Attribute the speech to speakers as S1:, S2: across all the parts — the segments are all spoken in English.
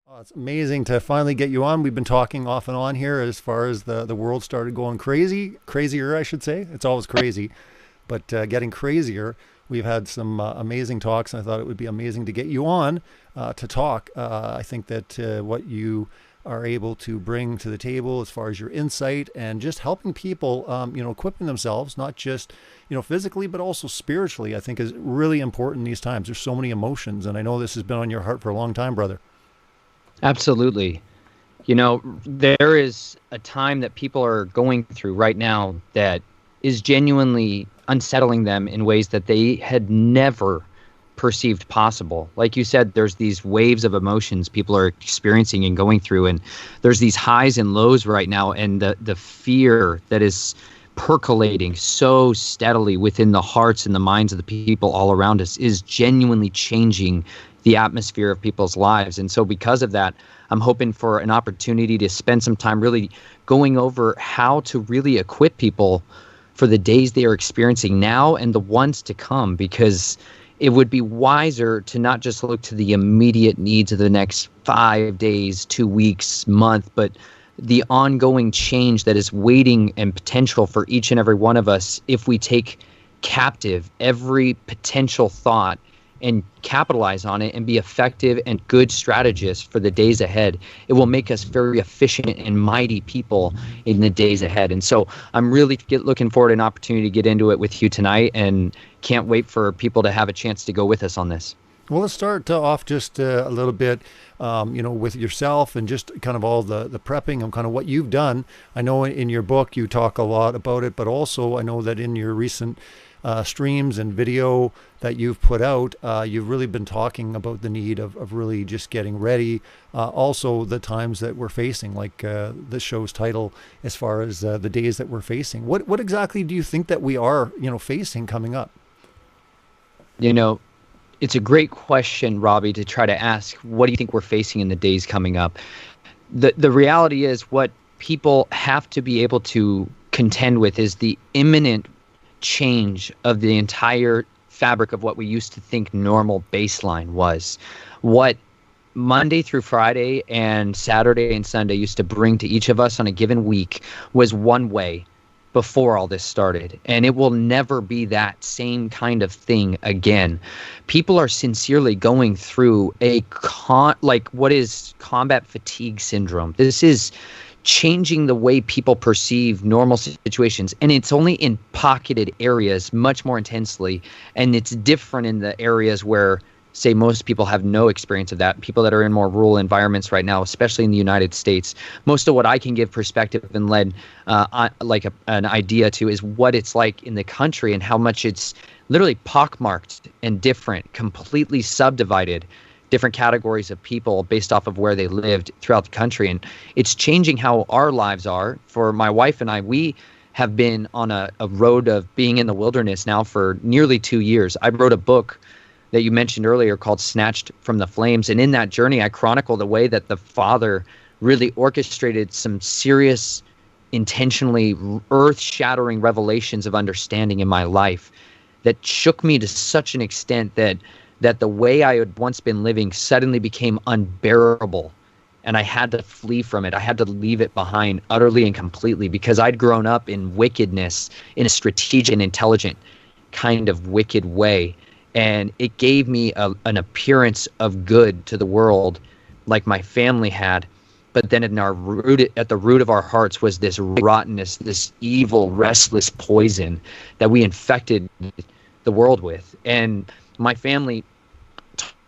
S1: Oh, it's amazing to finally get you on. We've been talking off and on here as far as the world started going crazier, I should say. It's always crazy, but getting crazier. We've had some amazing talks, and I thought it would be amazing to get you on to talk. I think that what you are able to bring to the table as far as your insight and just helping people, equipping themselves, not just, physically, but also spiritually, I think is really important in these times. There's so many emotions, and I know this has been on your heart for a long time, brother.
S2: Absolutely. There is a time that people are going through right now that is genuinely unsettling them in ways that they had never perceived possible. Like you said, there's these waves of emotions people are experiencing and going through, and there's these highs and lows right now, and the fear that is percolating so steadily within the hearts and the minds of the people all around us is genuinely changing the atmosphere of people's lives. And so because of that, I'm hoping for an opportunity to spend some time really going over how to really equip people for the days they are experiencing now and the ones to come, because it would be wiser to not just look to the immediate needs of the next 5 days, 2 weeks, month, but the ongoing change that is waiting and potential for each and every one of us if we take captive every potential thought and capitalize on it and be effective and good strategists for the days ahead. It will make us very efficient and mighty people in the days ahead. And so I'm really looking forward to an opportunity to get into it with you tonight, and can't wait for people to have a chance to go with us on this.
S1: Well, let's start off just a little bit, with yourself and just kind of all the prepping and kind of what you've done. I know in your book you talk a lot about it, but also I know that in your recent streams and video that you've put out, you've really been talking about the need of really just getting ready. Also the times that we're facing, like the show's title, as far as the days that we're facing. What exactly do you think that we are, facing coming up?
S2: It's a great question, Robbie, to try to ask, what do you think we're facing in the days coming up? The reality is, what people have to be able to contend with is the imminent change of the entire fabric of what we used to think normal baseline was. What Monday through Friday and Saturday and Sunday used to bring to each of us on a given week was one way before all this started, and it will never be that same kind of thing again. People are sincerely going through what is combat fatigue syndrome. This is changing the way people perceive normal situations, and it's only in pocketed areas much more intensely, and it's different in the areas where, say, most people have no experience of that. People that are in more rural environments right now, especially in the United States, most of what I can give perspective and led an idea to is what it's like in the country and how much it's literally pockmarked and different, completely subdivided, different categories of people based off of where they lived throughout the country. And it's changing how our lives are. For my wife and I, we have been on a road of being in the wilderness now for nearly 2 years. I wrote a book that you mentioned earlier called Snatched from the Flames. And in that journey, I chronicle the way that the Father really orchestrated some serious, intentionally earth-shattering revelations of understanding in my life that shook me to such an extent that the way I had once been living suddenly became unbearable. And I had to flee from it. I had to leave it behind utterly and completely, because I'd grown up in wickedness in a strategic and intelligent kind of wicked way. And it gave me an appearance of good to the world like my family had. But then at the root of our hearts was this rottenness, this evil, restless poison that we infected the world with. And my family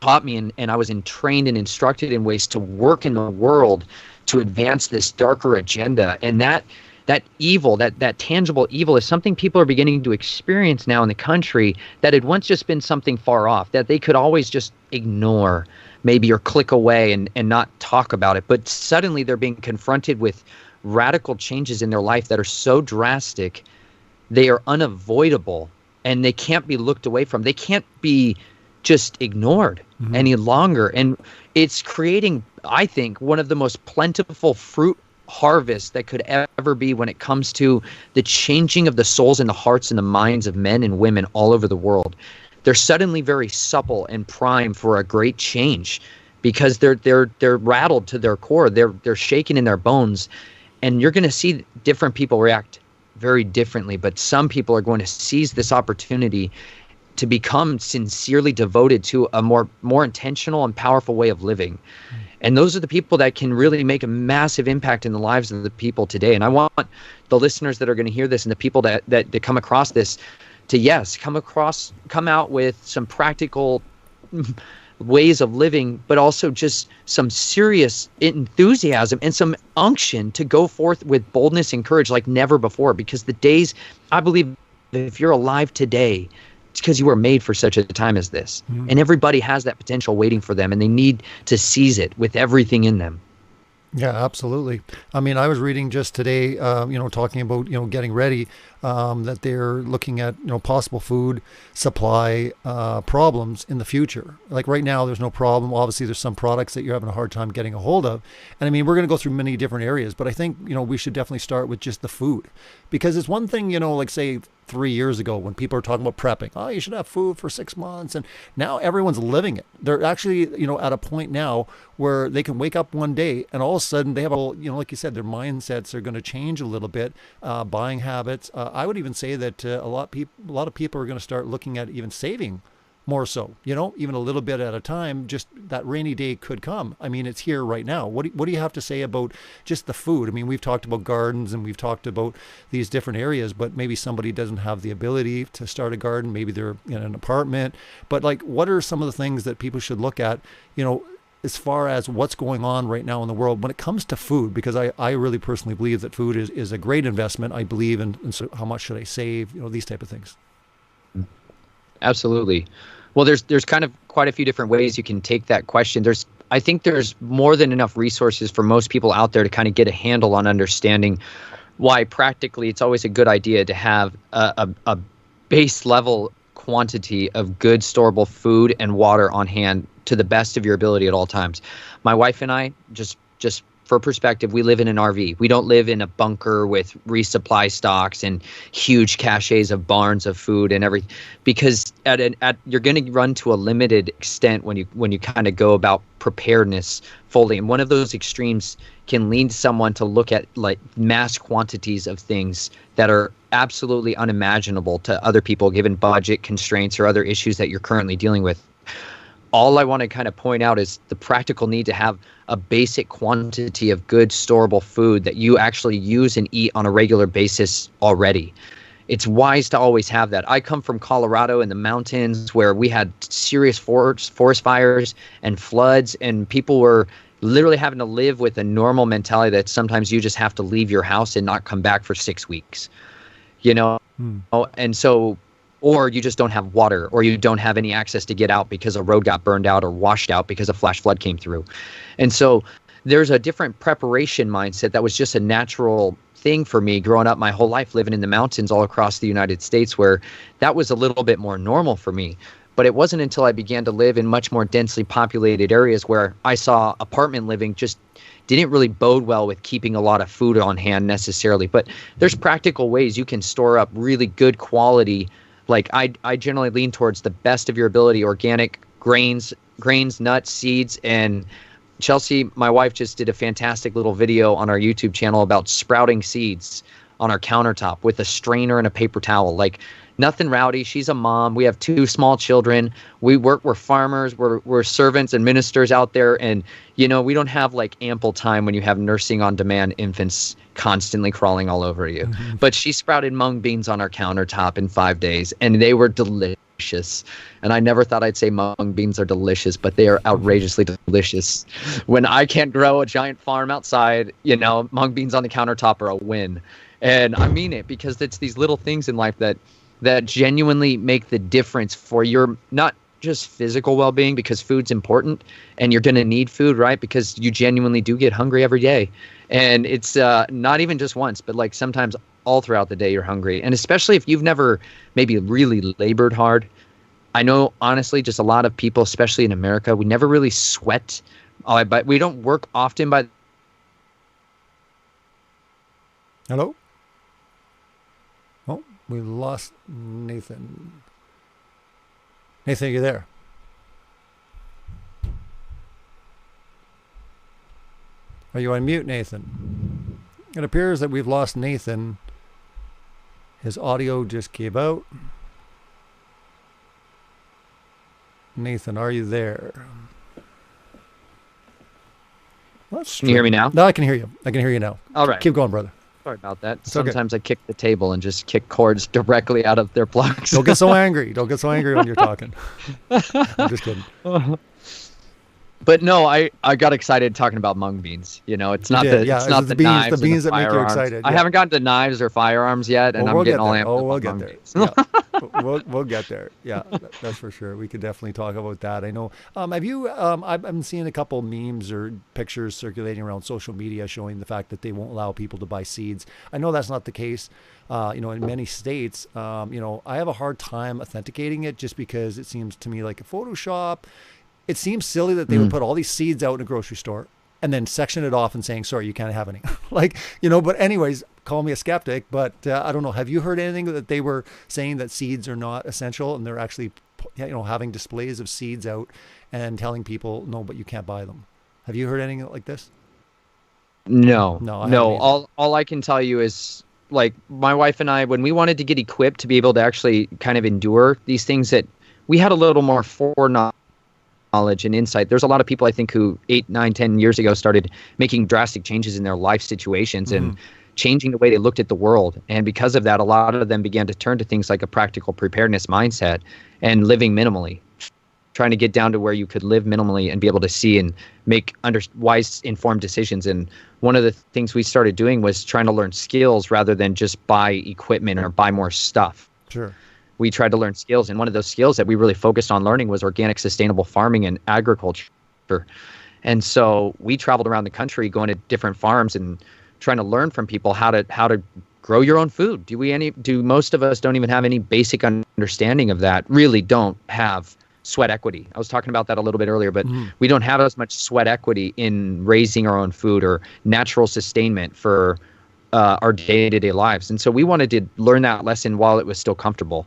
S2: taught me, and I was trained and instructed in ways to work in the world to advance this darker agenda. And that evil, that tangible evil, is something people are beginning to experience now in the country that had once just been something far off, that they could always just ignore maybe or click away and not talk about it. But suddenly they're being confronted with radical changes in their life that are so drastic, they are unavoidable, and they can't be looked away from. They can't be just ignored any longer. And it's creating, I think, one of the most plentiful fruit harvest that could ever be when it comes to the changing of the souls and the hearts and the minds of men and women all over the world. They're suddenly very supple and primed for a great change, because they're rattled to their core. They're shaken in their bones, and you're going to see different people react very differently. But some people are going to seize this opportunity to become sincerely devoted to a more intentional and powerful way of living. And those are the people that can really make a massive impact in the lives of the people today. And I want the listeners that are going to hear this and the people that come across this to, yes, come out with some practical ways of living, but also just some serious enthusiasm and some unction to go forth with boldness and courage like never before. Because the days, I believe, if you're alive today, it's because you were made for such a time as this. And everybody has that potential waiting for them, and they need to seize it with everything in them.
S1: Yeah, absolutely. I mean, I was reading just today, talking about, getting ready, that they're looking at, possible food supply problems in the future. Like right now, there's no problem. Obviously, there's some products that you're having a hard time getting a hold of. And I mean, we're going to go through many different areas, but I think, we should definitely start with just the food. Because it's one thing, like say 3 years ago when people are talking about prepping, oh, you should have food for 6 months. And now everyone's living it. They're actually, at a point now where they can wake up one day and all of a sudden they have a, like you said, their mindsets are going to change a little bit, buying habits. I would even say that a lot of people are going to start looking at even saving more so, even a little bit at a time. Just that rainy day could come. I mean, it's here right now. What do you have to say about just the food? I mean, we've talked about gardens and we've talked about these different areas, but maybe somebody doesn't have the ability to start a garden. Maybe they're in an apartment. But like, what are some of the things that people should look at, as far as what's going on right now in the world when it comes to food? Because I really personally believe that food is a great investment. I believe in so how much should I save, these type of things.
S2: Absolutely. Well, there's kind of quite a few different ways you can take that question. I think there's more than enough resources for most people out there to kind of get a handle on understanding why practically it's always a good idea to have a base level quantity of good storable food and water on hand to the best of your ability at all times. My wife and I, just for perspective, we live in an RV. We don't live in a bunker with resupply stocks and huge caches of barns of food and everything, because you're going to run to a limited extent when you kind of go about preparedness fully. And one of those extremes can lead someone to look at like mass quantities of things that are absolutely unimaginable to other people given budget constraints or other issues that you're currently dealing with. All I want to kind of point out is the practical need to have a basic quantity of good storable food that you actually use and eat on a regular basis already. It's wise to always have that. I come from Colorado in the mountains where we had serious forest fires and floods, and people were literally having to live with a normal mentality that sometimes you just have to leave your house and not come back for 6 weeks, And so, or you just don't have water, or you don't have any access to get out because a road got burned out or washed out because a flash flood came through. And so there's a different preparation mindset that was just a natural thing for me growing up my whole life, living in the mountains all across the United States, where that was a little bit more normal for me. But it wasn't until I began to live in much more densely populated areas where I saw apartment living just didn't really bode well with keeping a lot of food on hand necessarily. But there's practical ways you can store up really good quality. Like I generally lean towards the best of your ability, organic grains, nuts, seeds. And Chelsea, my wife, just did a fantastic little video on our YouTube channel about sprouting seeds on our countertop with a strainer and a paper towel. Like nothing rowdy. She's a mom. We have 2 small children. We're farmers. We're servants and ministers out there. And, we don't have like ample time when you have nursing on demand infants constantly crawling all over you. Mm-hmm. But she sprouted mung beans on our countertop in 5 days, and they were delicious. And I never thought I'd say mung beans are delicious, but they are outrageously delicious. When I can't grow a giant farm outside, mung beans on the countertop are a win. And I mean it, because it's these little things in life that genuinely make the difference for your not just physical well-being, because food's important and you're going to need food, right? Because you genuinely do get hungry every day. And it's not even just once, but like sometimes all throughout the day you're hungry. And especially if you've never maybe really labored hard. I know, honestly, just a lot of people, especially in America, we never really sweat, but we don't work often by...
S1: Hello? Oh, we lost Nathan. Nathan, are you there? Are you on mute, Nathan? It appears that we've lost Nathan. His audio just gave out. Nathan, are you there?
S2: Can you hear me now?
S1: No, I can hear you. I can hear you now.
S2: All right.
S1: Keep going, brother.
S2: Sorry about that.
S1: It's okay.
S2: Sometimes I kick the table and just kick cords directly out of their plugs.
S1: Don't get so angry. Don't get so angry when you're talking. I'm just kidding.
S2: But no, I got excited talking about mung beans. You know, it's not the knives,
S1: the beans that make you
S2: firearms.
S1: excited.
S2: I haven't gotten to knives or firearms yet, and I'm getting all amped up.
S1: We'll get there. Yeah. we'll get there. Yeah, that's for sure. We could definitely talk about that. I know. Have you? I've been seeing a couple memes or pictures circulating around social media showing the fact that they won't allow people to buy seeds. I know that's not the case. In many states, I have a hard time authenticating it just because it seems to me like a Photoshop. It seems silly that they would put all these seeds out in a grocery store and then section it off and saying, sorry, you can't have any. But anyways, call me a skeptic, but I don't know. Have you heard anything that they were saying that seeds are not essential and they're actually, having displays of seeds out and telling people, no, but you can't buy them? Have you heard anything like this?
S2: No. All I can tell you is, like, my wife and I, when we wanted to get equipped to be able to actually kind of endure these things, that we had a little more foreknowledge and insight. There's a lot of people, I think, who 8, 9, 10 years ago started making drastic changes in their life situations and changing the way they looked at the world. And because of that, a lot of them began to turn to things like a practical preparedness mindset and living minimally, trying to get down to where you could live minimally and be able to see and make wise, informed decisions. And one of the things we started doing was trying to learn skills rather than just buy equipment or buy more stuff.
S1: Sure.
S2: We tried to learn skills, and one of those skills that we really focused on learning was organic, sustainable farming and agriculture. And so we traveled around the country, going to different farms and trying to learn from people how to grow your own food. Do most of us don't even have any basic understanding of that? Really don't have sweat equity. I was talking about that a little bit earlier, but we don't have as much sweat equity in raising our own food or natural sustainment for our day-to-day lives. And so we wanted to learn that lesson while it was still comfortable,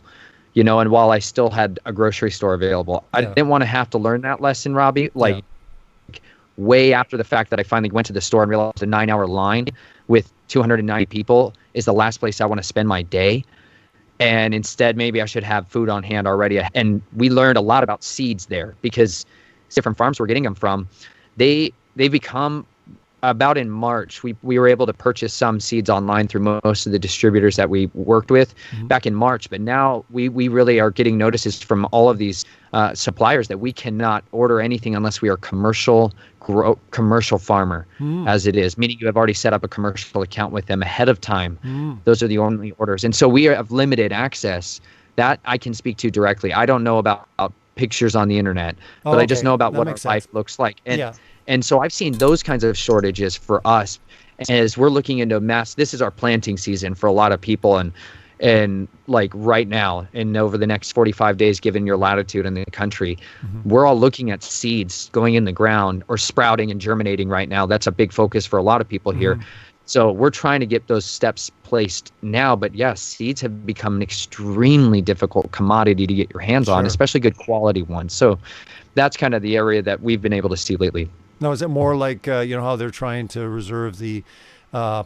S2: and while I still had a grocery store available. I didn't want to have to learn that lesson, Robbie, way after the fact that I finally went to the store and realized a 9-hour line with 290 people is the last place I want to spend my day. And instead, maybe I should have food on hand already. And we learned a lot about seeds there, because different farms we're getting them from, they become, about in March, we were able to purchase some seeds online through most of the distributors that we worked with back in March. But now we really are getting notices from all of these suppliers that we cannot order anything unless we are commercial farmer, as it is, meaning you have already set up a commercial account with them ahead of time. Those are the only orders. And so we have limited access. That I can speak to directly. I don't know about pictures on the internet, but I just know about what our life looks like. And so I've seen those kinds of shortages for us as we're looking into this is our planting season for a lot of people. And like right now and over the next 45 days, given your latitude in the country, we're all looking at seeds going in the ground or sprouting and germinating right now. That's a big focus for a lot of people here. So we're trying to get those steps placed now. But yes, seeds have become an extremely difficult commodity to get your hands on, especially good quality ones. So that's kind of the area that we've been able to see lately.
S1: Now, is it more like, how they're trying to reserve the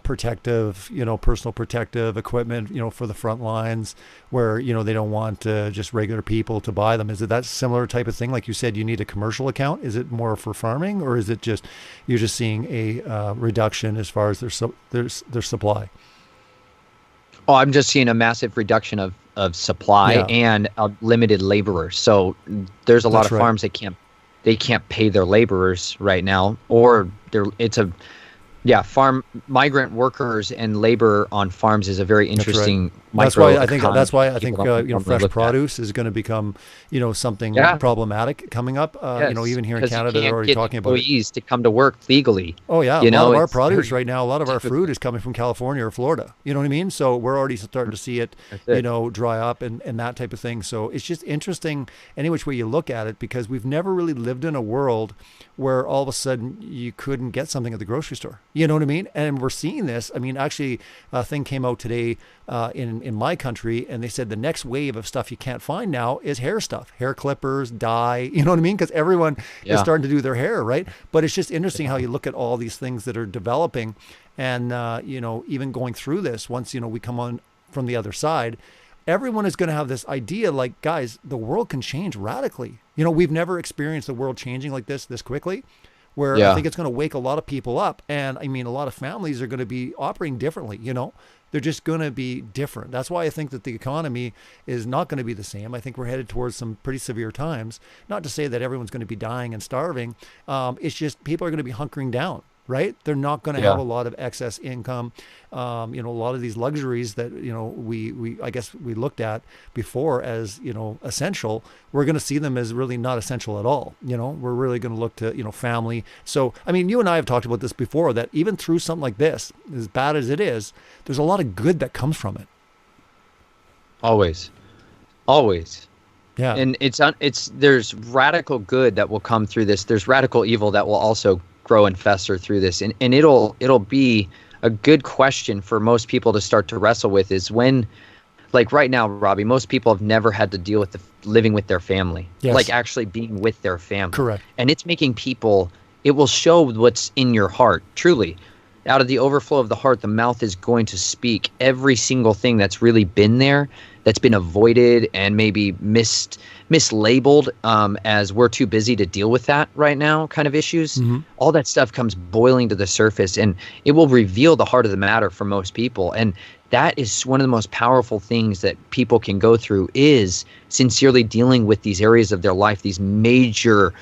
S1: protective, personal protective equipment, for the front lines where, they don't want just regular people to buy them? Is it that similar type of thing? Like you said, you need a commercial account. Is it more for farming, or is it just, you're just seeing a reduction as far as their supply?
S2: Oh, I'm just seeing a massive reduction of supply and limited laborers. So there's a lot of farms that can't pay their laborers right now, or farm migrant workers and labor on farms is a very interesting.
S1: That's why I think fresh produce is going to become something problematic coming up. Even here in Canada, they're already talking about
S2: employees to come to work legally.
S1: Oh yeah, a lot of our produce right now, a lot of our fruit is coming from California or Florida. You know what I mean? So we're already starting to see it, dry up and that type of thing. So it's just interesting any which way you look at it, because we've never really lived in a world where all of a sudden you couldn't get something at the grocery store. You know what I mean? And we're seeing this. I mean, actually, a thing came out today in my country, and they said the next wave of stuff you can't find now is hair stuff, hair clippers, dye. You know what I mean? Because everyone is starting to do their hair, right? But it's just interesting how you look at all these things that are developing, and you know, even going through this. Once we come on from the other side, everyone is going to have this idea, like, guys, the world can change radically. We've never experienced the world changing like this quickly. Where I think it's going to wake a lot of people up. And I mean, a lot of families are going to be operating differently, They're just going to be different. That's why I think that the economy is not going to be the same. I think we're headed towards some pretty severe times. Not to say that everyone's going to be dying and starving. It's just people are going to be hunkering down, right? They're not going to have a lot of excess income. A lot of these luxuries that, we I guess we looked at before as, essential, we're going to see them as really not essential at all. We're really going to look to, family. So, I mean, you and I have talked about this before, that even through something like this, as bad as it is, there's a lot of good that comes from it.
S2: Always. Yeah. And there's radical good that will come through this. There's radical evil that will also grow and fester through this. And it'll be a good question for most people to start to wrestle with, is when, like right now, Robbie, most people have never had to deal with living with their family, like actually being with their family.
S1: Correct.
S2: And it's making people, it will show what's in your heart, truly. Out of the overflow of the heart, the mouth is going to speak every single thing that's really been there, that's been avoided and maybe mislabeled as we're too busy to deal with that right now kind of issues. Mm-hmm. All that stuff comes boiling to the surface, and it will reveal the heart of the matter for most people. And that is one of the most powerful things that people can go through, is sincerely dealing with these areas of their life, these major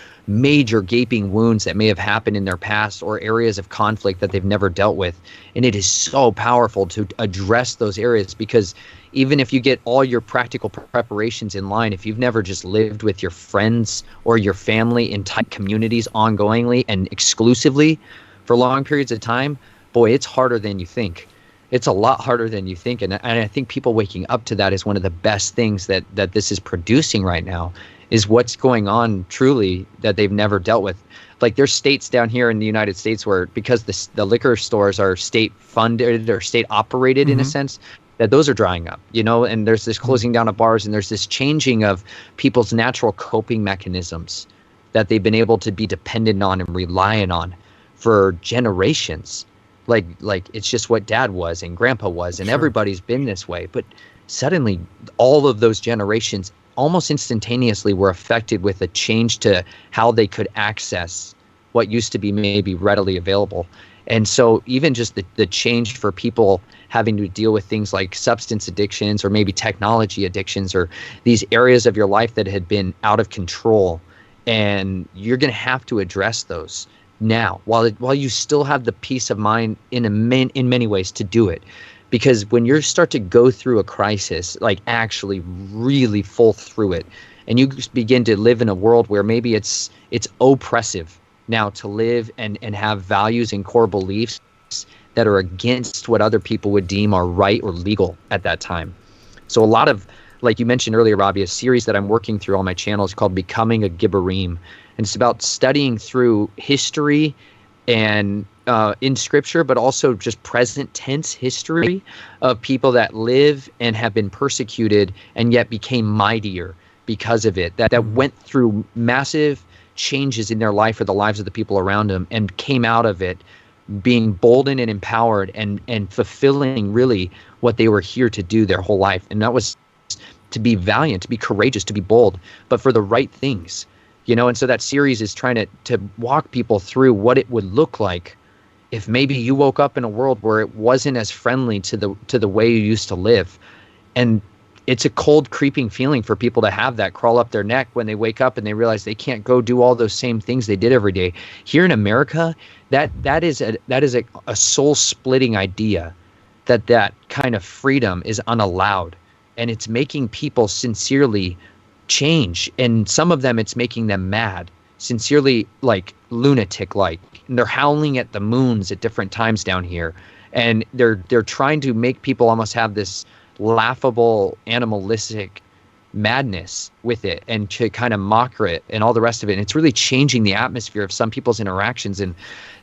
S2: gaping wounds that may have happened in their past, or areas of conflict that they've never dealt with. And it is so powerful to address those areas, because even if you get all your practical preparations in line, if you've never just lived with your friends or your family in tight communities ongoingly and exclusively for long periods of time, boy, it's harder than you think. It's a lot harder than you think. And I think people waking up to that is one of the best things that this is producing right now, is what's going on truly that they've never dealt with. Like, there's states down here in the United States where, because the liquor stores are state funded or state operated, mm-hmm. in a sense, that those are drying up, and there's this closing down of bars, and there's this changing of people's natural coping mechanisms that they've been able to be dependent on and relying on for generations. Like it's just what Dad was and Grandpa was, and everybody's been this way. But suddenly all of those generations almost instantaneously were affected with a change to how they could access what used to be maybe readily available. And so even just the change for people having to deal with things like substance addictions, or maybe technology addictions, or these areas of your life that had been out of control, and you're going to have to address those now while you still have the peace of mind in many ways to do it. Because when you start to go through a crisis, like actually really full through it, and you begin to live in a world where maybe it's oppressive now to live and have values and core beliefs that are against what other people would deem are right or legal at that time. So a lot of, like you mentioned earlier, Robbie, a series that I'm working through on my channel is called Becoming a Gibborim. And it's about studying through history and in scripture, but also just present tense history of people that live and have been persecuted and yet became mightier because of it, that went through massive changes in their life or the lives of the people around them, and came out of it being boldened and empowered and fulfilling really what they were here to do their whole life. And that was to be valiant, to be courageous, to be bold, but for the right things. And so that series is trying to walk people through what it would look like if maybe you woke up in a world where it wasn't as friendly to the way you used to live. And it's a cold, creeping feeling for people to have that crawl up their neck when they wake up and they realize they can't go do all those same things they did every day. Here in America, that is a soul-splitting idea that kind of freedom is unallowed, and it's making people sincerely change. And some of them, it's making them mad, sincerely, like lunatic-like. And they're howling at the moons at different times down here, and they're trying to make people almost have this laughable, animalistic madness with it and to kind of mock it and all the rest of it. And it's really changing the atmosphere of some people's interactions. And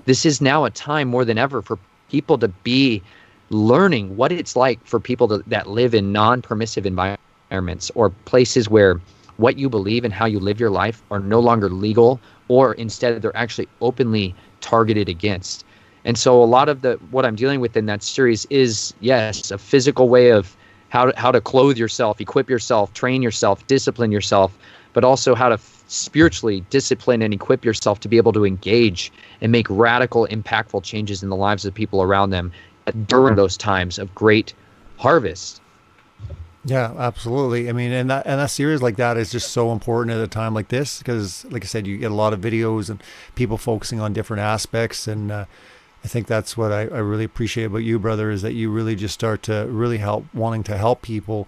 S2: this is now a time more than ever for people to be learning what it's like for people that live in non-permissive environments or places where what you believe and how you live your life are no longer legal, or instead they're actually openly targeted against. And so a lot of what I'm dealing with in that series is, yes, a physical way of how to clothe yourself, equip yourself, train yourself, discipline yourself, but also how to spiritually discipline and equip yourself to be able to engage and make radical, impactful changes in the lives of people around them during those times of great harvest.
S1: Yeah, absolutely. I mean, and that series like that is just so important at a time like this, because, like I said, you get a lot of videos and people focusing on different aspects. And I think that's what I really appreciate about you, brother, is that you really just start to really wanting to help people,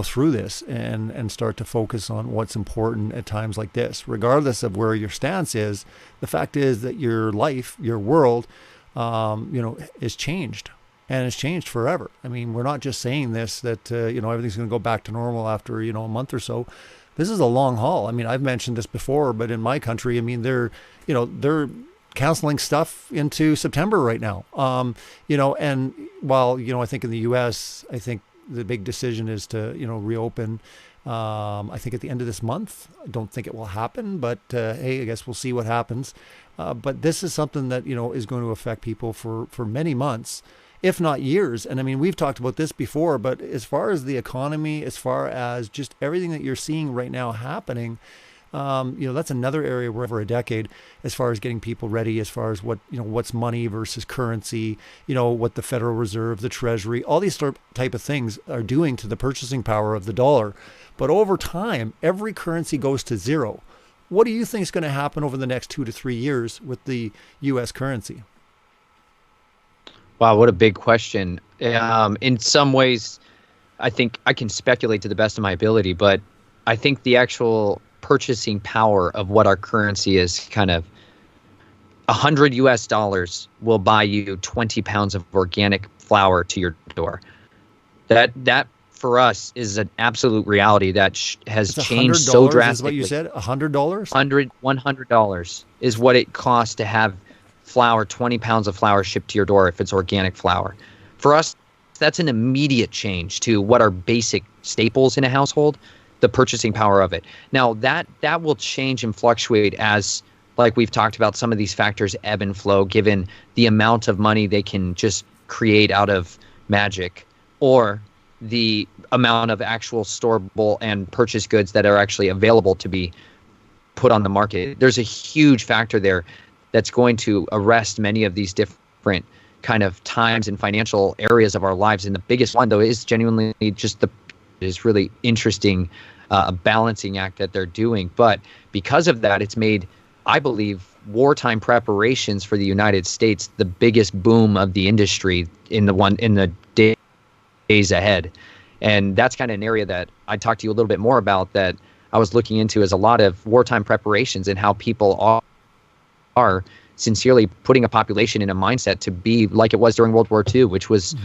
S1: through this and start to focus on what's important at times like this, regardless of where your stance is. The fact is that your life, your world, is changed. And it's changed forever. I mean, we're not just saying this, that, everything's going to go back to normal after, a month or so. This is a long haul. I mean, I've mentioned this before, but in my country, I mean, they're canceling stuff into September right now. And while, I think in the U.S., I think the big decision is to, reopen, I think at the end of this month. I don't think it will happen, but hey, I guess we'll see what happens. But this is something that, is going to affect people for many months, if not years. And I mean, we've talked about this before, but as far as the economy, as far as just everything that you're seeing right now happening, that's another area where over a decade, as far as getting people ready, as far as what's money versus currency, what the Federal Reserve, the Treasury, all these type of things are doing to the purchasing power of the dollar. But over time, every currency goes to zero. What do you think is going to happen over the next 2 to 3 years with the U.S. currency?
S2: Wow, what a big question. In some ways, I think I can speculate to the best of my ability, but I think the actual purchasing power of what our currency is, kind of $100 will buy you 20 pounds of organic flour to your door. That for us is an absolute reality that has changed so drastically.
S1: Is what you said? $100?
S2: $100 is what it costs to have flour, 20 pounds of flour shipped to your door if it's organic flour. For us, that's an immediate change to what are basic staples in a household, the purchasing power of it. Now, that will change and fluctuate as, like we've talked about, some of these factors ebb and flow given the amount of money they can just create out of magic, or the amount of actual storable and purchase goods that are actually available to be put on the market. There's a huge factor there that's going to arrest many of these different kind of times and financial areas of our lives. And the biggest one, though, is genuinely just is really interesting balancing act that they're doing. But because of that, it's made, I believe, wartime preparations for the United States the biggest boom of the industry in the days ahead. And that's kind of an area that I'd talk to you a little bit more about, that I was looking into, as a lot of wartime preparations and how people are sincerely putting a population in a mindset to be like it was during World War II, which was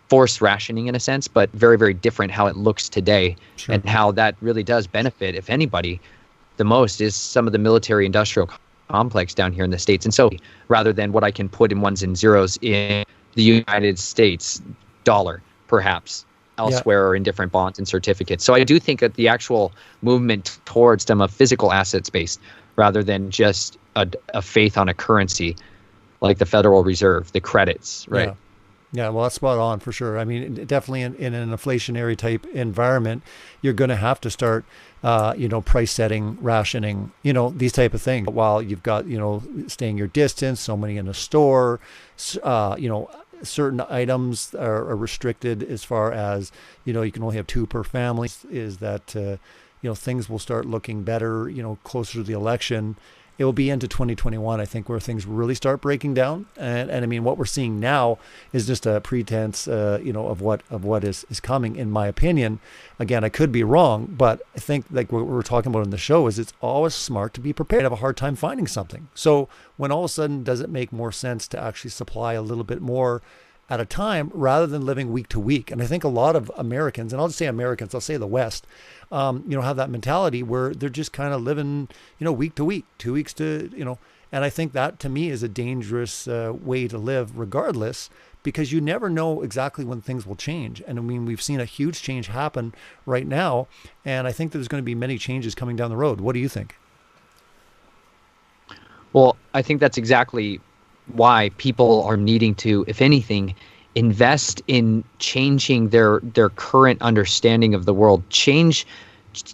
S2: forced rationing in a sense, but very, very different how it looks today. Sure. And how that really does benefit, if anybody, the most is some of the military industrial complex down here in the States. And so rather than what I can put in ones and zeros in the United States dollar, perhaps elsewhere, or in different bonds and certificates. So I do think that the actual movement towards them of physical assets based, rather than just a faith on a currency like the Federal Reserve, the credits, right?
S1: Yeah, well, that's spot on for sure. I mean, definitely in an inflationary type environment, you're going to have to start, price setting, rationing, these type of things. While you've got, staying your distance, so many in a store, certain items are restricted as far as, you can only have 2 per family, is that, things will start looking better, closer to the election. It will be into 2021, I think, where things really start breaking down. And I mean, what we're seeing now is just a pretense, of what is coming, in my opinion. Again, I could be wrong, but I think, like what we're talking about in the show, is it's always smart to be prepared. I have a hard time finding something. So when all of a sudden, does it make more sense to actually supply a little bit more at a time rather than living week to week. And I think a lot of Americans, and I'll just say Americans, I'll say the West, have that mentality where they're just kind of living, week to week, 2 weeks to, and I think that to me is a dangerous way to live regardless, because you never know exactly when things will change. And I mean, we've seen a huge change happen right now. And I think there's going to be many changes coming down the road. What do you think?
S2: Well, I think that's exactly why people are needing to, if anything, invest in changing their current understanding of the world.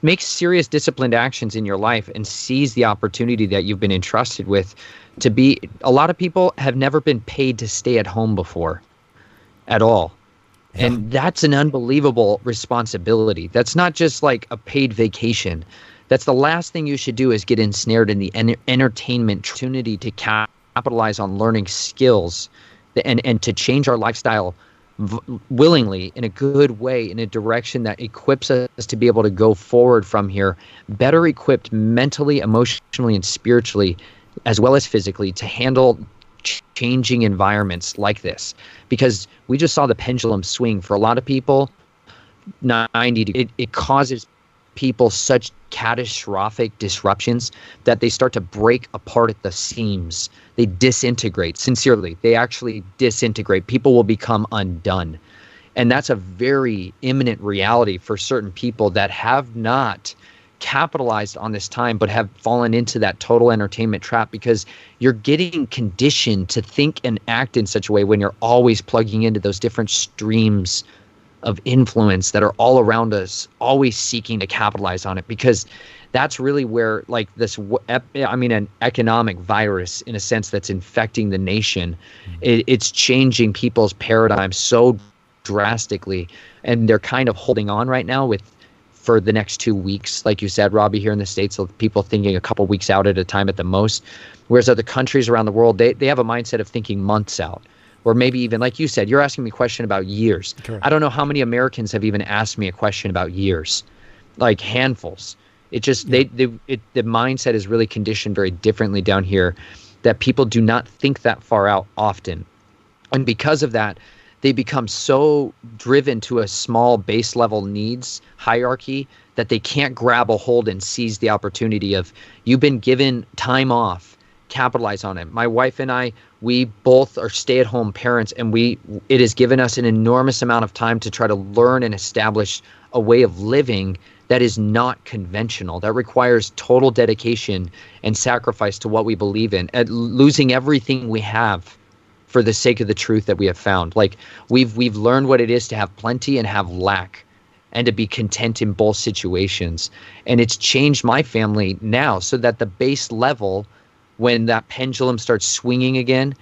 S2: Make serious disciplined actions in your life and seize the opportunity that you've been entrusted with to be. A lot of people have never been paid to stay at home before at all. Yeah. And that's an unbelievable responsibility. That's not just like a paid vacation. That's the last thing you should do, is get ensnared in the entertainment opportunity to capitalize on learning skills and to change our lifestyle willingly in a good way, in a direction that equips us to be able to go forward from here, better equipped mentally, emotionally, and spiritually, as well as physically, to handle changing environments like this. Because we just saw the pendulum swing for a lot of people 90 degrees. It causes people such catastrophic disruptions that they start to break apart at the seams. They disintegrate. Sincerely, they actually disintegrate. People will become undone. And that's a very imminent reality for certain people that have not capitalized on this time, but have fallen into that total entertainment trap, because you're getting conditioned to think and act in such a way when you're always plugging into those different streams of influence that are all around us, always seeking to capitalize on it, because that's really where, like, an economic virus, in a sense, that's infecting the nation. It's changing people's paradigms so drastically, and they're kind of holding on right now for the next 2 weeks, like you said, Robbie, here in the States, so people thinking a couple weeks out at a time at the most, whereas other countries around the world, they have a mindset of thinking months out. Or maybe even, like you said, you're asking me a question about years. Correct. I don't know how many Americans have even asked me a question about years, like handfuls. It just, the mindset is really conditioned very differently down here, that people do not think that far out often. And because of that, they become so driven to a small base level needs hierarchy that they can't grab a hold and seize the opportunity of, you've been given time off, capitalize on it. My wife and I, we both are stay-at-home parents, and it has given us an enormous amount of time to try to learn and establish a way of living that is not conventional, that requires total dedication and sacrifice to what we believe in, and losing everything we have for the sake of the truth that we have found. Like, we've learned what it is to have plenty and have lack, and to be content in both situations. And it's changed my family now, so that the base level, when that pendulum starts swinging again,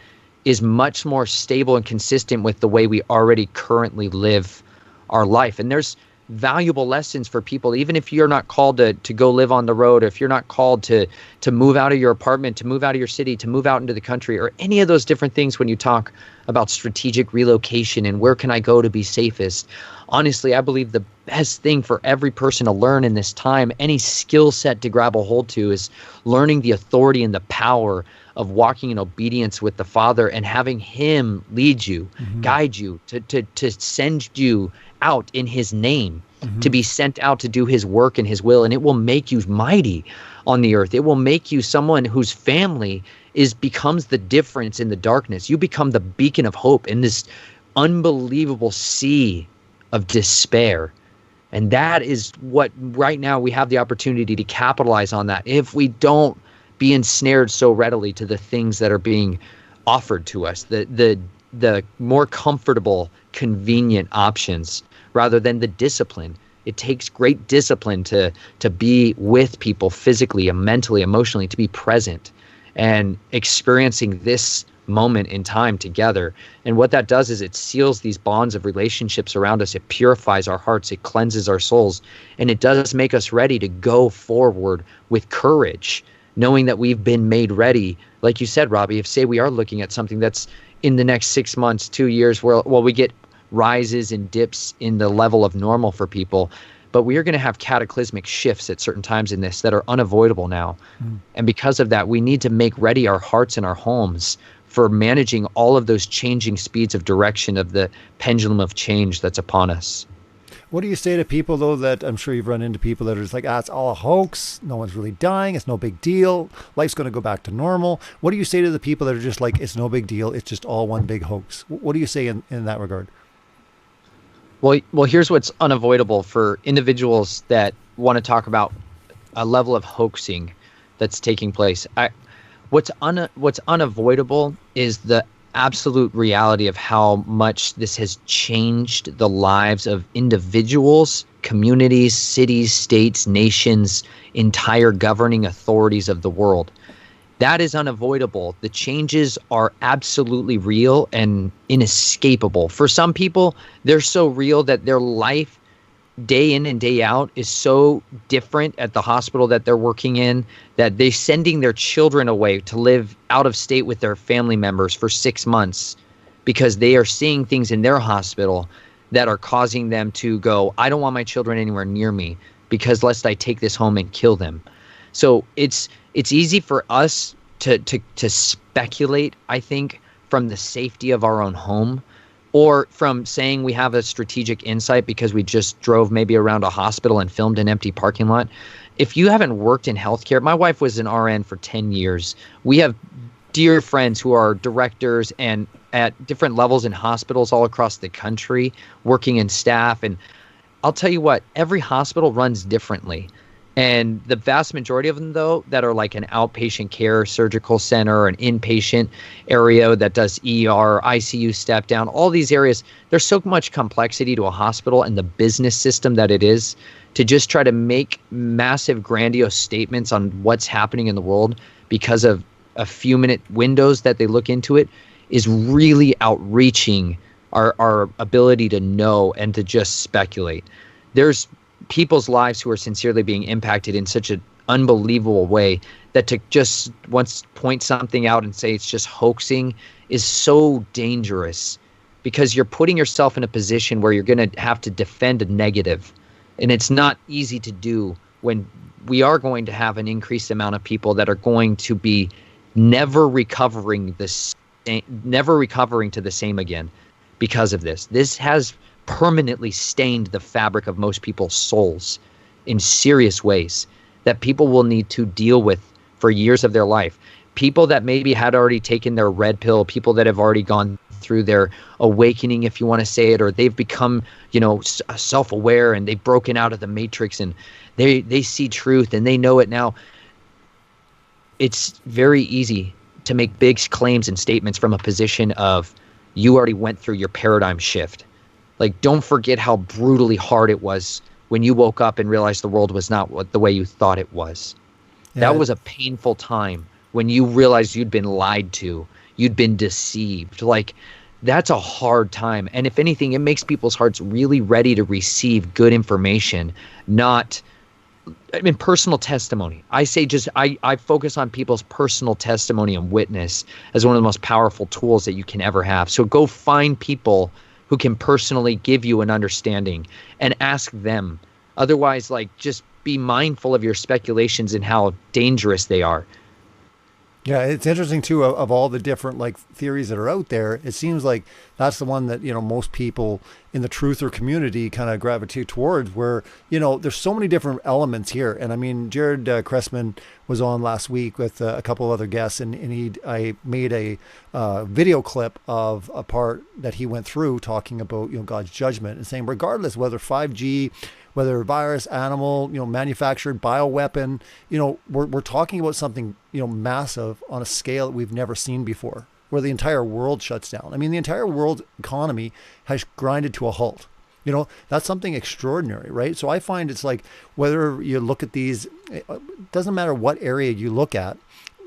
S2: is much more stable and consistent with the way we already currently live our life. And there's valuable lessons for people, even if you're not called to go live on the road, or if you're not called to move out of your apartment, to move out of your city, to move out into the country, or any of those different things. When you talk about strategic relocation and where can I go to be safest, honestly, I believe the best thing for every person to learn in this time, any skill set to grab a hold to, is learning the authority and the power of walking in obedience with the Father, and having Him lead you, guide you, to send you out in His name, to be sent out to do His work and His will. And it will make you mighty on the earth. It will make you someone whose family becomes the difference in the darkness. You become the beacon of hope in this unbelievable sea of despair. And that is what, right now, we have the opportunity to capitalize on that, if we don't be ensnared so readily to the things that are being offered to us, the more comfortable, convenient options, rather than the discipline. It takes great discipline to be with people physically and mentally, emotionally, to be present and experiencing this moment in time together. And what that does is it seals these bonds of relationships around us. It purifies our hearts. It cleanses our souls. And it does make us ready to go forward with courage, knowing that we've been made ready. Like you said, Robbie, if say we are looking at something that's in the next 6 months, 2 years, where we get rises and dips in the level of normal for people, but we are going to have cataclysmic shifts at certain times in this that are unavoidable now. And because of that, we need to make ready our hearts and our homes for managing all of those changing speeds of direction of the pendulum of change that's upon us.
S1: What do you say to people, though, that I'm sure you've run into people that are just like, it's all a hoax. No one's really dying. It's no big deal. Life's going to go back to normal. What do you say to the people that are just like, it's no big deal. It's just all one big hoax? What do you say in that regard?
S2: Well, here's what's unavoidable for individuals that want to talk about a level of hoaxing that's taking place. What's unavoidable is the absolute reality of how much this has changed the lives of individuals, communities, cities, states, nations, entire governing authorities of the world. That is unavoidable. The changes are absolutely real and inescapable. For some people, they're so real that their life day in and day out is so different at the hospital that they're working in that they're sending their children away to live out of state with their family members for 6 months because they are seeing things in their hospital that are causing them to go, I don't want my children anywhere near me because lest I take this home and kill them. So it's easy for us to speculate, I think, from the safety of our own home, or from saying we have a strategic insight because we just drove maybe around a hospital and filmed an empty parking lot. If you haven't worked in healthcare, my wife was an RN for 10 years. We have dear friends who are directors and at different levels in hospitals all across the country, working in staff. And I'll tell you what, every hospital runs differently. And the vast majority of them, though, that are like an outpatient care surgical center or an inpatient area that does ER, ICU step down, all these areas, there's so much complexity to a hospital and the business system that it is to just try to make massive, grandiose statements on what's happening in the world because of a few minute windows that they look into it is really outreaching our ability to know and to just speculate. There's people's lives who are sincerely being impacted in such an unbelievable way that to just once point something out and say it's just hoaxing is so dangerous because you're putting yourself in a position where you're going to have to defend a negative. And it's not easy to do when we are going to have an increased amount of people that are going to be never recovering to the same again because of this. This has permanently stained the fabric of most people's souls in serious ways that people will need to deal with for years of their life. People that maybe had already taken their red pill, people that have already gone through their awakening, if you want to say it, or they've become, self-aware and they've broken out of the matrix and they see truth and they know it now. It's very easy to make big claims and statements from a position of you already went through your paradigm shift. Like, don't forget how brutally hard it was when you woke up and realized the world was not the way you thought it was. Yeah. That was a painful time when you realized you'd been lied to, you'd been deceived. Like, that's a hard time. And if anything, it makes people's hearts really ready to receive good information, personal testimony. I say I focus on people's personal testimony and witness as one of the most powerful tools that you can ever have. So go find people who can personally give you an understanding and ask them. Otherwise, just be mindful of your speculations and how dangerous they are.
S1: Yeah, it's interesting too, of all the different theories that are out there, it seems like that's the one that, most people in the truther community kind of gravitate towards, where, there's so many different elements here. And I mean, Jared Cressman was on last week with a couple of other guests, and I made a video clip of a part that he went through talking about, God's judgment and saying, regardless whether 5G, whether virus, animal, manufactured, bioweapon, we're talking about something, massive on a scale that we've never seen before, where the entire world shuts down. I mean, the entire world economy has grinded to a halt. That's something extraordinary, right? So I find it's like, whether you look at these, it doesn't matter what area you look at.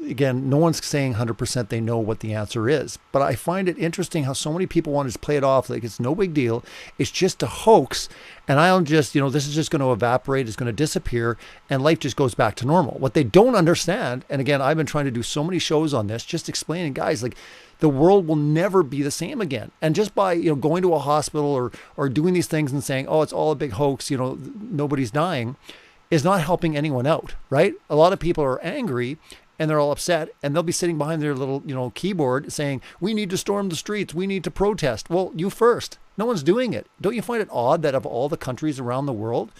S1: Again, no one's saying 100% they know what the answer is, but I find it interesting how so many people want to play it off like it's no big deal. It's just a hoax. And I'll just, this is just going to evaporate. It's going to disappear and life just goes back to normal. What they don't understand. And again, I've been trying to do so many shows on this, just explaining, guys, the world will never be the same again. And just by, going to a hospital or doing these things and saying, oh, it's all a big hoax, nobody's dying, is not helping anyone out, right? A lot of people are angry and they're all upset, and they'll be sitting behind their little, keyboard saying, we need to storm the streets, we need to protest. Well, you first. No one's doing it. Don't you find it odd that of all the countries around the world,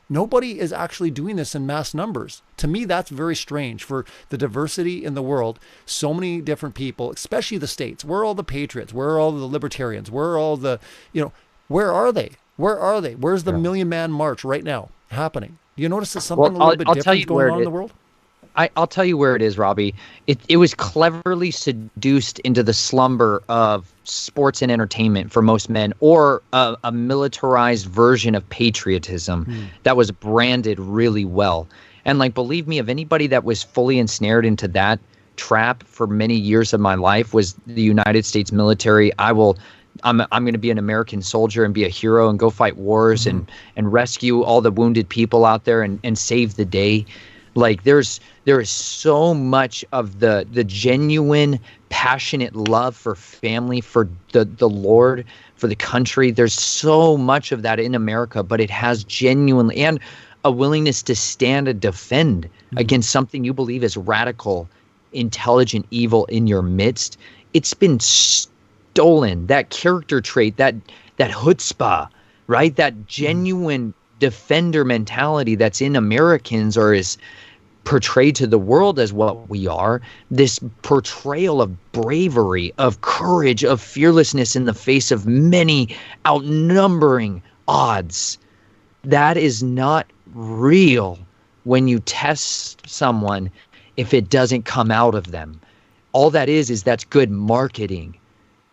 S1: nobody is actually doing this in mass numbers? To me, that's very strange for the diversity in the world. So many different people, especially the States. Where are all the patriots? Where are all the libertarians? Where are all the, where are they? Where are they? Where's the Million Man March right now happening? Do you notice that something a little bit different is going on in the world?
S2: I'll tell you where it is, Robbie. It was cleverly seduced into the slumber of sports and entertainment for most men, or a militarized version of patriotism that was branded really well. And believe me, if anybody that was fully ensnared into that trap for many years of my life was the United States military, I'm going to be an American soldier and be a hero and go fight wars and rescue all the wounded people out there and save the day. There is so much of the genuine, passionate love for family, for the Lord, for the country. There's so much of that in America, but it has genuinely, and a willingness to stand and defend against something you believe is radical, intelligent evil in your midst. It's been stolen. That character trait, that chutzpah, right? That genuine defender mentality that's in Americans, or is portrayed to the world as what we are, this portrayal of bravery, of courage, of fearlessness in the face of many outnumbering odds. That is not real when you test someone if it doesn't come out of them. All that is that's good marketing.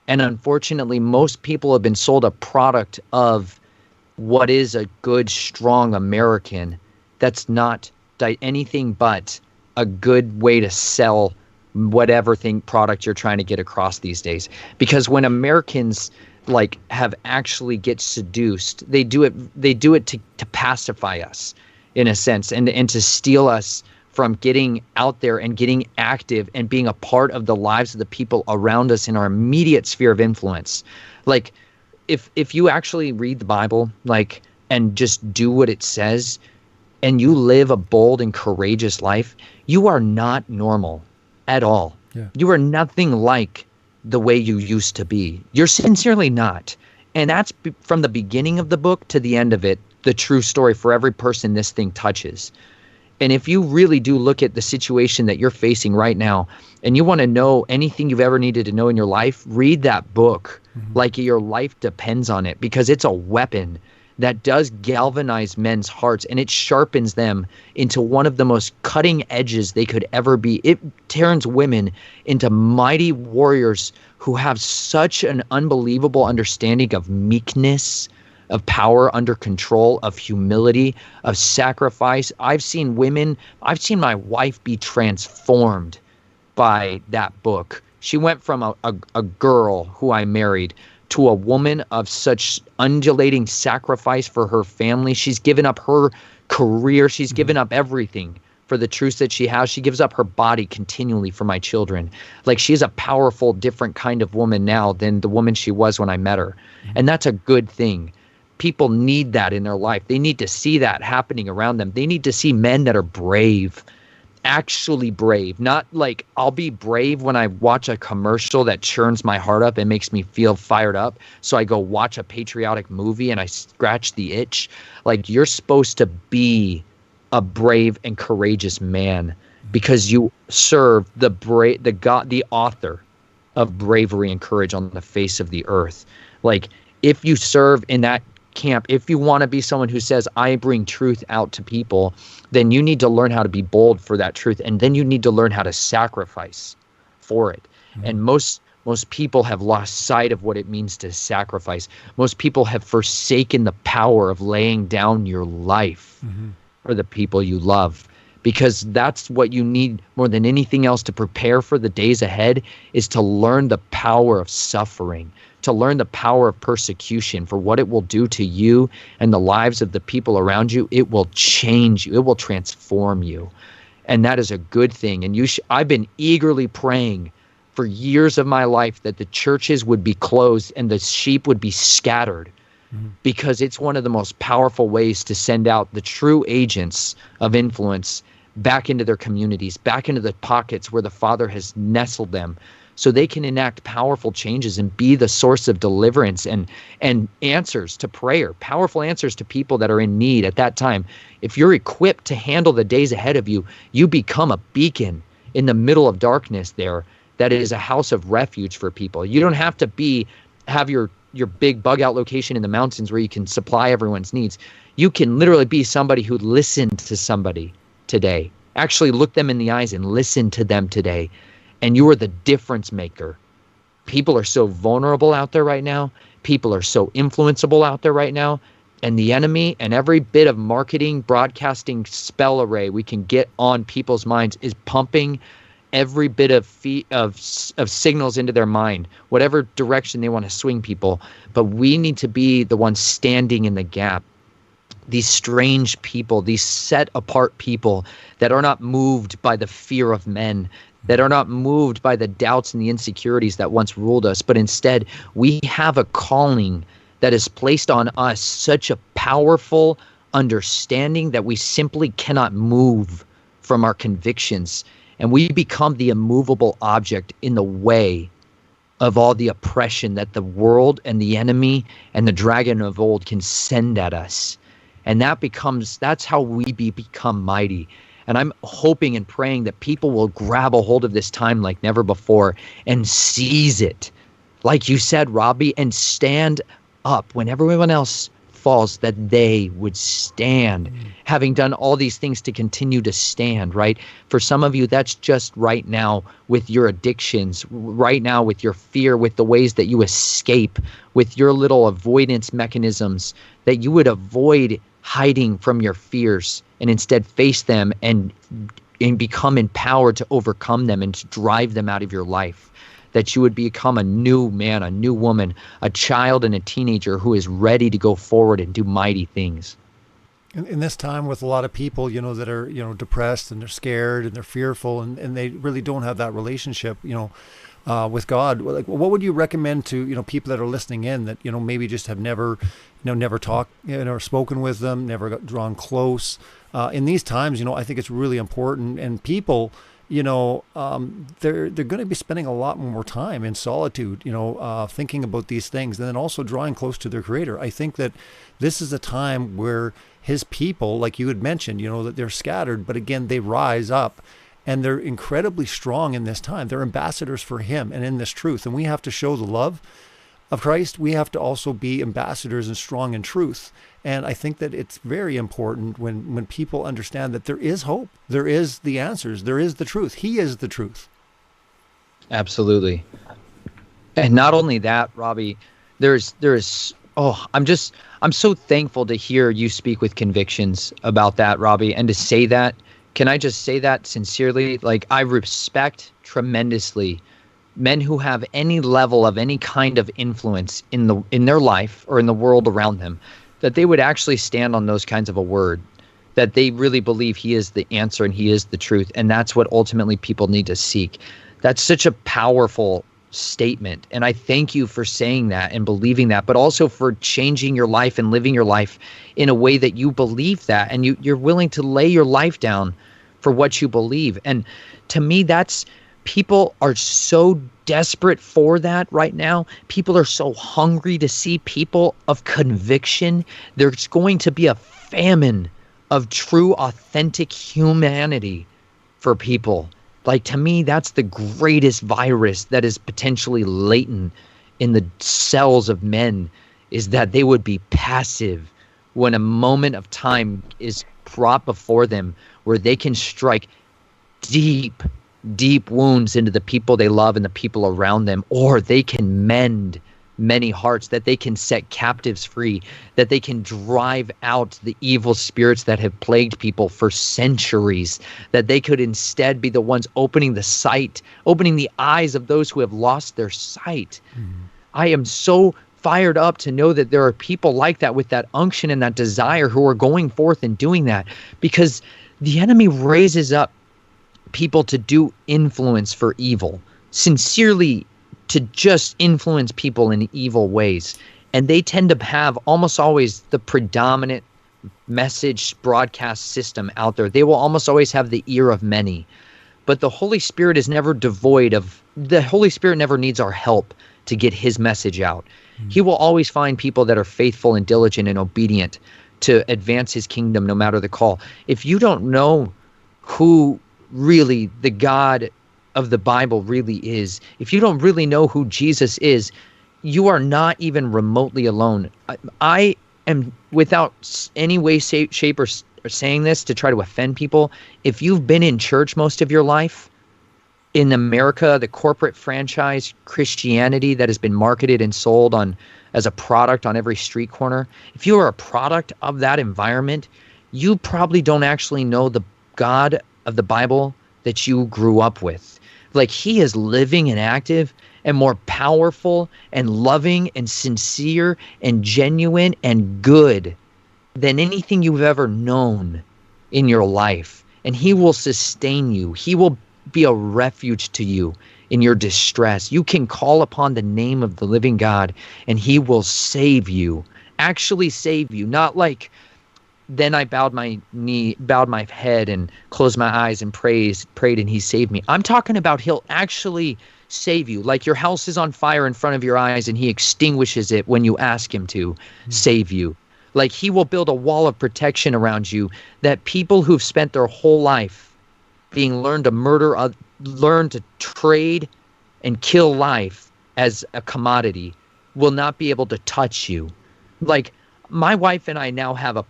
S2: And unfortunately, most people have been sold a product of what is a good, strong American that's not anything but a good way to sell whatever product you're trying to get across these days. Because when Americans have actually get seduced, they do it to pacify us in a sense, and to steal us from getting out there and getting active and being a part of the lives of the people around us in our immediate sphere of influence. If you actually read the Bible, and just do what it says, and you live a bold and courageous life, you are not normal at all. Yeah. You are nothing like the way you used to be. You're sincerely not. And that's from the beginning of the book to the end of it, the true story for every person this thing touches. And if you really do look at the situation that you're facing right now, and you want to know anything you've ever needed to know in your life, read that book like your life depends on it, because it's a weapon that does galvanize men's hearts, and it sharpens them into one of the most cutting edges they could ever be. It turns women into mighty warriors who have such an unbelievable understanding of meekness, of power under control, of humility, of sacrifice. I've seen my wife be transformed by that book. She went from a girl who I married to a woman of such undulating sacrifice for her family. She's given up her career. She's given up everything for the truths that she has. She gives up her body continually for my children. She's a powerful, different kind of woman now than the woman she was when I met her. And that's a good thing. People need that in their life. They need to see that happening around them. They need to see men that are brave, actually brave. Not I'll be brave when I watch a commercial that churns my heart up and makes me feel fired up, so I go watch a patriotic movie and I scratch the itch. You're supposed to be a brave and courageous man, because you serve the God, the author of bravery and courage on the face of the earth. If you serve in that camp, if you want to be someone who says, I bring truth out to people, then you need to learn how to be bold for that truth, and then you need to learn how to sacrifice for it. And most people have lost sight of what it means to sacrifice. Most people have forsaken the power of laying down your life for the people you love, because that's what you need more than anything else to prepare for the days ahead, is to learn the power of suffering, to learn the power of persecution, for what it will do to you and the lives of the people around you. It will change you. It will transform you. And that is a good thing. And I've been eagerly praying for years of my life that the churches would be closed and the sheep would be scattered, because it's one of the most powerful ways to send out the true agents of influence, back into their communities, back into the pockets where the Father has nestled them, so they can enact powerful changes and be the source of deliverance and answers to prayer, powerful answers to people that are in need at that time. If you're equipped to handle the days ahead of you, you become a beacon in the middle of darkness there that is a house of refuge for people. You don't have to have your big bug out location in the mountains where you can supply everyone's needs. You can literally be somebody who listened to somebody today. Actually look them in the eyes and listen to them today. And you are the difference maker. People are so vulnerable out there right now. People are so influenceable out there right now. And the enemy and every bit of marketing, broadcasting spell array we can get on people's minds is pumping every bit of signals into their mind, whatever direction they want to swing people. But we need to be the ones standing in the gap. These strange people, these set apart people that are not moved by the fear of men, that are not moved by the doubts and the insecurities that once ruled us, but instead we have a calling that is placed on us, such a powerful understanding that we simply cannot move from our convictions. And we become the immovable object in the way of all the oppression that the world and the enemy and the dragon of old can send at us. And that's how we become mighty. And I'm hoping and praying that people will grab a hold of this time like never before and seize it. Like you said, Robbie, and stand up when everyone else falls, that they would stand, having done all these things to continue to stand, right? For some of you, that's just right now with your addictions, right now with your fear, with the ways that you escape, with your little avoidance mechanisms, that you would avoid hiding from your fears and instead face them and become empowered to overcome them and to drive them out of your life. That you would become a new man, a new woman, a child and a teenager who is ready to go forward and do mighty things.
S1: In this time with a lot of people, that are, depressed and they're scared and they're fearful and they really don't have that relationship, with God, like what would you recommend to, people that are listening in that, maybe just have never, never talked, or spoken with them, never got drawn close. In these times, I think it's really important, and people, they're going to be spending a lot more time in solitude, thinking about these things, and then also drawing close to their Creator. I think that this is a time where His people, like you had mentioned, that they're scattered, but again, they rise up. And they're incredibly strong in this time. They're ambassadors for Him and in this truth. And we have to show the love of Christ. We have to also be ambassadors and strong in truth. And I think that it's very important when people understand that there is hope. There is the answers. There is the truth. He is the truth.
S2: Absolutely. And not only that, Robbie, I'm so thankful to hear you speak with convictions about that, Robbie, and to say that. Can I just say that sincerely? Like, I respect tremendously men who have any level of any kind of influence in their life or in the world around them, that they would actually stand on those kinds of a word, that they really believe He is the answer and He is the truth. And that's what ultimately people need to seek. That's such a powerful statement. And I thank you for saying that and believing that, but also for changing your life and living your life in a way that you believe that. And you're willing to lay your life down for what you believe. And to me, people are so desperate for that right now. People are so hungry to see people of conviction. There's going to be a famine of true, authentic humanity for people. Like, to me, that's the greatest virus that is potentially latent in the cells of men, is that they would be passive when a moment of time is brought before them where they can strike deep, deep wounds into the people they love and the people around them, or they can mend many hearts, that they can set captives free, that they can drive out the evil spirits that have plagued people for centuries, that they could instead be the ones opening the eyes of those who have lost their sight. I am so fired up to know that there are people like that with that unction and that desire who are going forth and doing that, because the enemy raises up people to do influence for evil, sincerely, to just influence people in evil ways. And they tend to have almost always the predominant message broadcast system out there, they will almost always have the ear of many. But the Holy Spirit is never devoid of, the Holy Spirit never needs our help to get his message out. He will always find people that are faithful and diligent and obedient to advance his kingdom no matter the call. If you don't know who really the God of the Bible really is, if you don't really know who Jesus is, you are not even remotely alone. I am, without any way, shape, or saying this to try to offend people, if you've been in church most of your life, in America, the corporate franchise Christianity that has been marketed and sold on as a product on every street corner, if you are a product of that environment, you probably don't actually know the God of the Bible that you grew up with. Like, he is living and active and more powerful and loving and sincere and genuine and good than anything you've ever known in your life. And he will sustain you. He will be a refuge to you in your distress. You can call upon the name of the living God and he will save you, actually save you. Not like, then I bowed my head and closed my eyes and prayed and he saved me. I'm talking about he'll actually save you. Like your house is on fire in front of your eyes and he extinguishes it when you ask him to save you. Like he will build a wall of protection around you that people who've spent their whole life being learned to murder, learn to trade and kill life as a commodity will not be able to touch you. Like my wife and I now have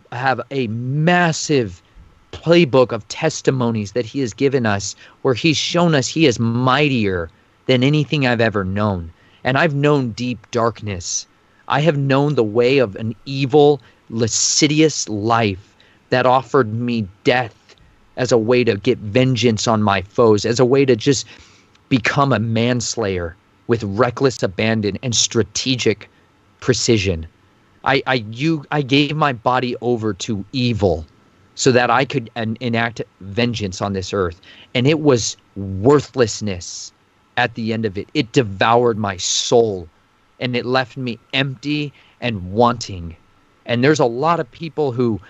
S2: a massive playbook of testimonies that he has given us where he's shown us he is mightier than anything I've ever known. And I've known deep darkness. I have known the way of an evil, lascivious life that offered me death as a way to get vengeance on my foes, as a way to just become a manslayer with reckless abandon and strategic precision. I gave my body over to evil so that I could enact vengeance on this earth. And it was worthlessness at the end of it. It devoured my soul and it left me empty and wanting. And there's a lot of people who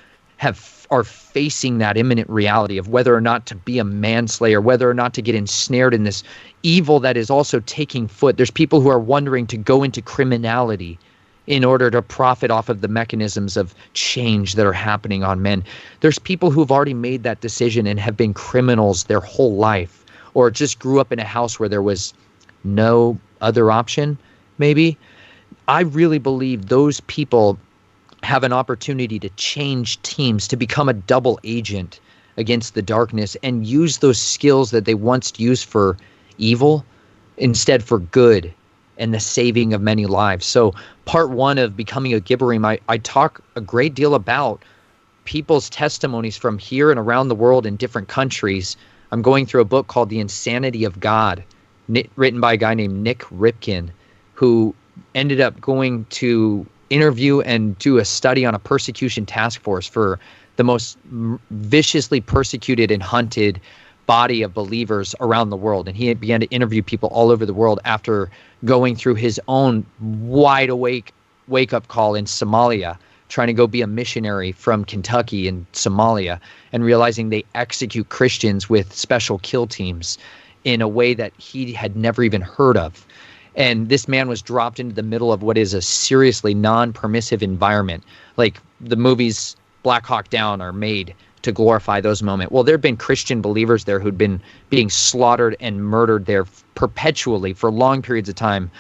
S2: are facing that imminent reality of whether or not to be a manslayer, whether or not to get ensnared in this evil that is also taking foot. There's people who are wondering to go into criminality in order to profit off of the mechanisms of change that are happening on men. There's people who've already made that decision and have been criminals their whole life, or just grew up in a house where there was no other option, maybe. I really believe those people have an opportunity to change teams, to become a double agent against the darkness and use those skills that they once used for evil instead for good and the saving of many lives. So part one of becoming a Gibborim, I talk a great deal about people's testimonies from here and around the world in different countries. I'm going through a book called The Insanity of God, written by a guy named Nick Ripkin, who ended up going to interview and do a study on a persecution task force for the most viciously persecuted and hunted body of believers around the world. And he began to interview people all over the world after going through his own wide awake wake-up call in Somalia, trying to go be a missionary from Kentucky in Somalia, and realizing they execute Christians with special kill teams in a way that he had never even heard of. And this man was dropped into the middle of what is a seriously non-permissive environment. Like the movies Black Hawk Down are made to glorify those moments. Well, there had been Christian believers there who'd been being slaughtered and murdered there perpetually for long periods of time,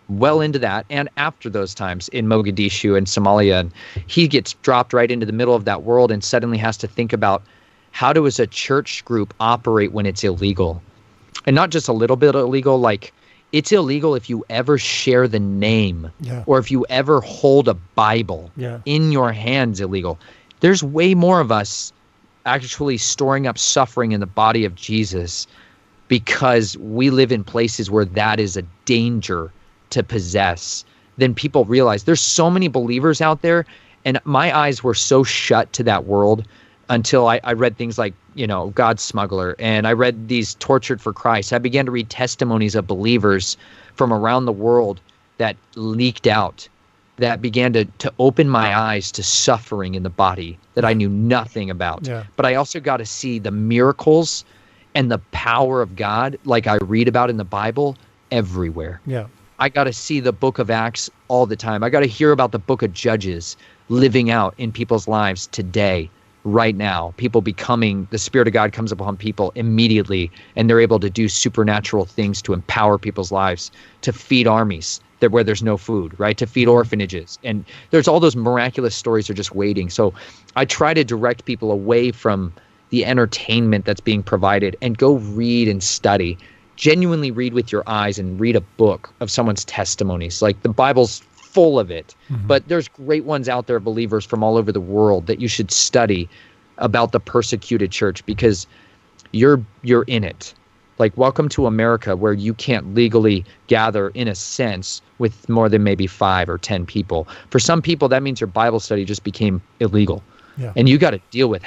S2: well into that and after those times in Mogadishu and Somalia. And he gets dropped right into the middle of that world and suddenly has to think about how does a church group operate when it's illegal? And not just a little bit illegal, like it's illegal if you ever share the name or if you ever hold a Bible in your hands, illegal. There's way more of us actually storing up suffering in the body of Jesus because we live in places where that is a danger to possess than people realize. There's so many believers out there, and my eyes were so shut to that world until I read things like, God's Smuggler, and I read these Tortured for Christ. I began to read testimonies of believers from around the world that leaked out that began to open my eyes to suffering in the body that I knew nothing about.
S1: Yeah.
S2: But I also got to see the miracles and the power of God, like I read about in the Bible, everywhere.
S1: Yeah.
S2: I got to see the book of Acts all the time. I got to hear about the book of Judges living out in people's lives today, right now. People becoming, the Spirit of God comes upon people immediately, and they're able to do supernatural things to empower people's lives, to feed armies where there's no food, right? To feed orphanages. And there's all those miraculous stories are just waiting. So I try to direct people away from the entertainment that's being provided and go read and study. Genuinely read with your eyes and read a book of someone's testimonies. Like the Bible's full of it, but there's great ones out there, believers from all over the world, that you should study about the persecuted church, because you're in it. Like, welcome to America, where you can't legally gather, in a sense, with more than maybe 5 or 10 people. For some people, that means your Bible study just became illegal.
S1: Yeah.
S2: And you got to deal with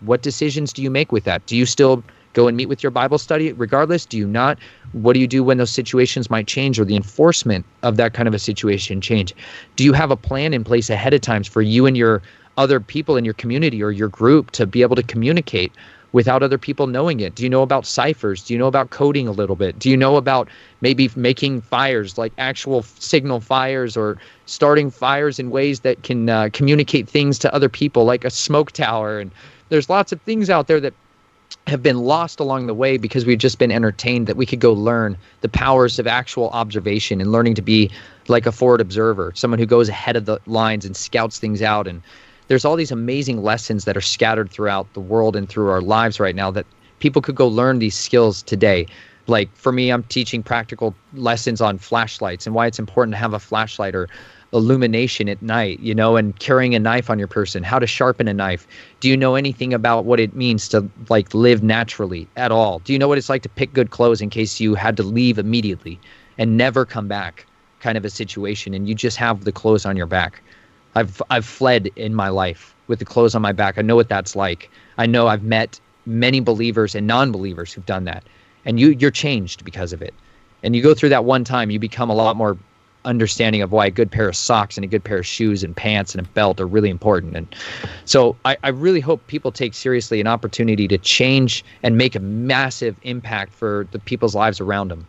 S2: what decisions do you make with that? Do you still go and meet with your Bible study regardless? Do you not? What do you do when those situations might change, or the enforcement of that kind of a situation change? Do you have a plan in place ahead of time for you and your other people in your community or your group to be able to communicate without other people knowing it? Do you know about ciphers? Do you know about coding a little bit? Do you know about maybe making fires, like actual signal fires, or starting fires in ways that can communicate things to other people, like a smoke tower? And there's lots of things out there that have been lost along the way because we've just been entertained, that we could go learn the powers of actual observation and learning to be like a forward observer, someone who goes ahead of the lines and scouts things out. And there's all these amazing lessons that are scattered throughout the world and through our lives right now that people could go learn these skills today. Like for me, I'm teaching practical lessons on flashlights and why it's important to have a flashlight, or illumination at night, and carrying a knife on your person, how to sharpen a knife. Do you know anything about what it means to like live naturally at all? Do you know what it's like to pick good clothes in case you had to leave immediately and never come back, kind of a situation, and you just have the clothes on your back? I've fled in my life with the clothes on my back. I know what that's like. I know I've met many believers and non-believers who've done that, and you're changed because of it. And you go through that one time, you become a lot more understanding of why a good pair of socks and a good pair of shoes and pants and a belt are really important. And so I really hope people take seriously an opportunity to change and make a massive impact for the people's lives around them.